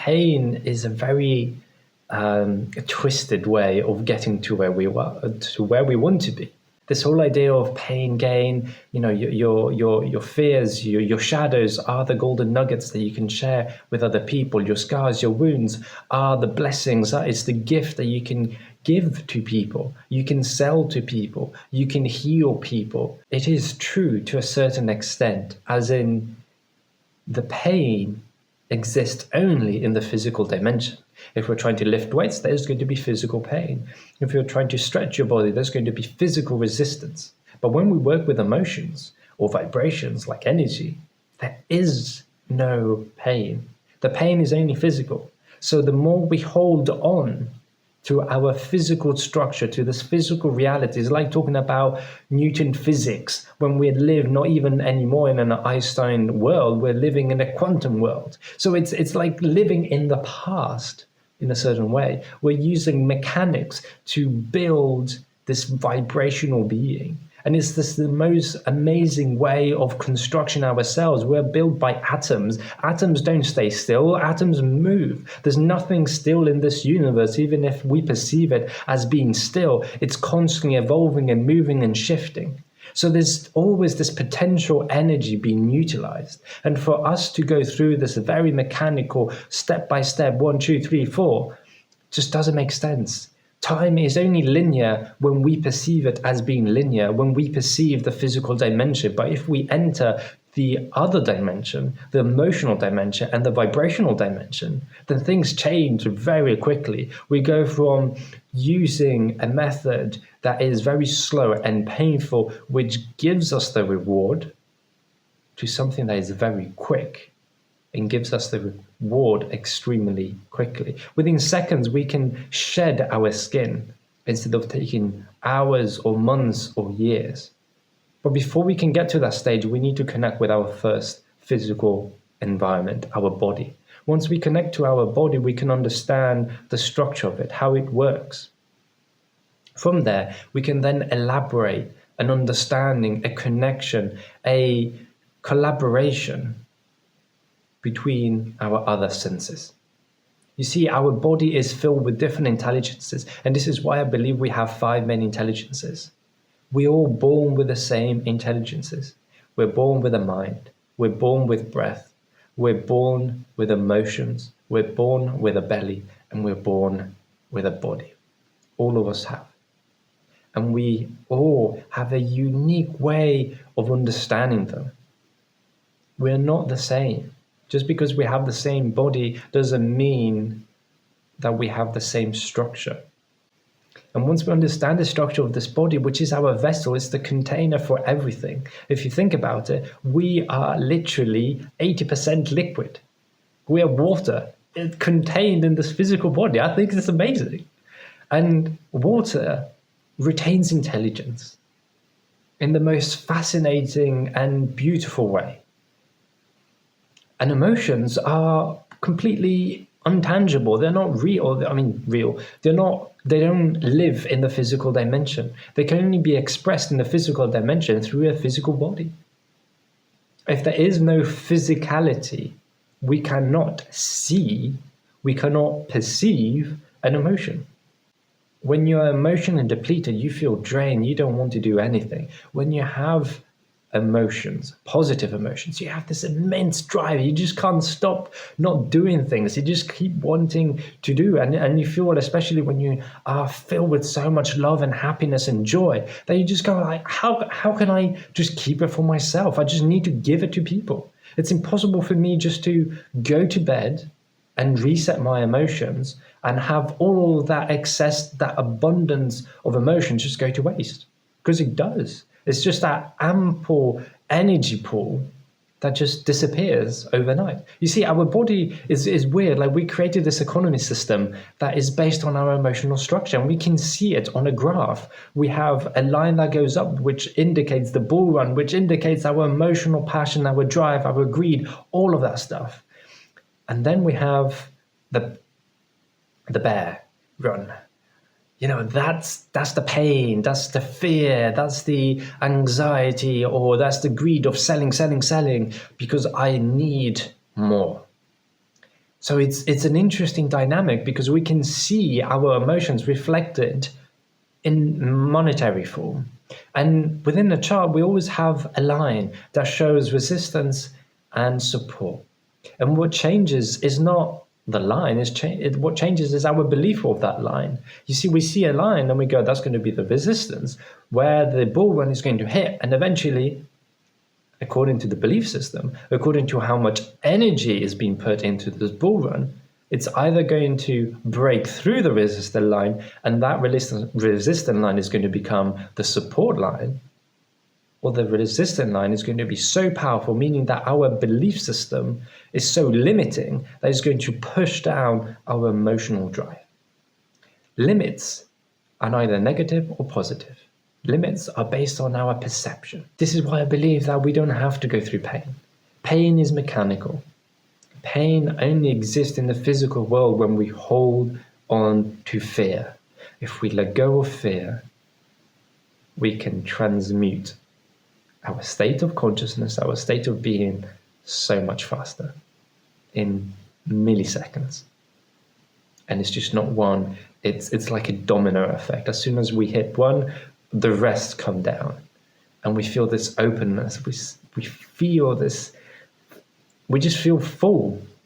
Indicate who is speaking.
Speaker 1: pain is a very twisted way of getting to where we want to be. This whole idea of pain gain, your fears, your shadows are the golden nuggets that you can share with other people. Your scars, your wounds are the blessings. That is the gift that you can give to people. You can sell to people. You can heal people. It is true to a certain extent, as in the pain exists only in the physical dimension. If we're trying to lift weights, there's going to be physical pain. If you're trying to stretch your body, there's going to be physical resistance. But when we work with emotions or vibrations like energy, there is no pain. The pain is only physical. So the more we hold on to our physical structure, to this physical reality, it's like talking about Newton physics. When we live not even anymore in an Einstein world, we're living in a quantum world. So it's like living in the past in a certain way. We're using mechanics to build this vibrational being. And it's the most amazing way of construction ourselves. We're built by atoms. Atoms don't stay still. Atoms move. There's nothing still in this universe, even if we perceive it as being still. It's constantly evolving and moving and shifting. So there's always this potential energy being utilized. And for us to go through this very mechanical, step-by-step, 1, 2, 3, 4, just doesn't make sense. Time is only linear when we perceive it as being linear, when we perceive the physical dimension. But if we enter the other dimension, the emotional dimension and the vibrational dimension, then things change very quickly. We go from using a method that is very slow and painful, which gives us the reward, to something that is very quick and gives us the reward extremely quickly. Within seconds, we can shed our skin instead of taking hours or months or years. But before we can get to that stage, we need to connect with our first physical environment, our body. Once we connect to our body, we can understand the structure of it, how it works. From there, we can then elaborate an understanding, a connection, a collaboration between our other senses. You see, our body is filled with different intelligences, and this is why I believe we have 5 main intelligences. We're all born with the same intelligences. We're born with a mind. We're born with breath. We're born with emotions. We're born with a belly, and we're born with a body. All of us have. And we all have a unique way of understanding them. We're not the same. Just because we have the same body doesn't mean that we have the same structure. And once we understand the structure of this body, which is our vessel, it's the container for everything. If you think about it, we are literally 80% liquid. We are water contained in this physical body. I think it's amazing. And water retains intelligence in the most fascinating and beautiful way. And emotions are completely untangible. They're not real. Real. They don't live in the physical dimension. They can only be expressed in the physical dimension through a physical body. If there is no physicality, we cannot see, we cannot perceive an emotion. When you're emotionally depleted, you feel drained, you don't want to do anything. When you have emotions, positive emotions, you have this immense drive. You just can't stop not doing things. You just keep wanting to do. And you feel it, especially when you are filled with so much love and happiness and joy, that you just go like, how can I just keep it for myself? I just need to give it to people. It's impossible for me just to go to bed and reset my emotions and have all of that excess, that abundance of emotions just go to waste. Because it does. It's just that ample energy pool that just disappears overnight. You see, our body is weird. Like, we created this economy system that is based on our emotional structure, and we can see it on a graph. We have a line that goes up, which indicates the bull run, which indicates our emotional passion, our drive, our greed, all of that stuff. And then we have the bear run. You know, that's the pain, that's the fear, that's the anxiety, or that's the greed of selling, because I need more. So it's an interesting dynamic because we can see our emotions reflected in monetary form. And within the chart, we always have a line that shows resistance and support. And what changes is not the line, what changes is our belief of that line. You see, we see a line and we go, that's going to be the resistance, where the bull run is going to hit. And eventually, according to the belief system, according to how much energy is being put into this bull run, it's either going to break through the resistance line, and that resistance line is going to become the support line, or the resistance line is going to be so powerful, meaning that our belief system is so limiting that it's going to push down our emotional drive. Limits are neither negative or positive. Limits are based on our perception. This is why I believe that we don't have to go through pain. Pain is mechanical. Pain only exists in the physical world when we hold on to fear. If we let go of fear, we can transmute our state of consciousness, our state of being, so much faster, in milliseconds. And it's just not one, it's like a domino effect. As soon as we hit one, the rest come down. And we feel this openness, we feel this, we just feel full.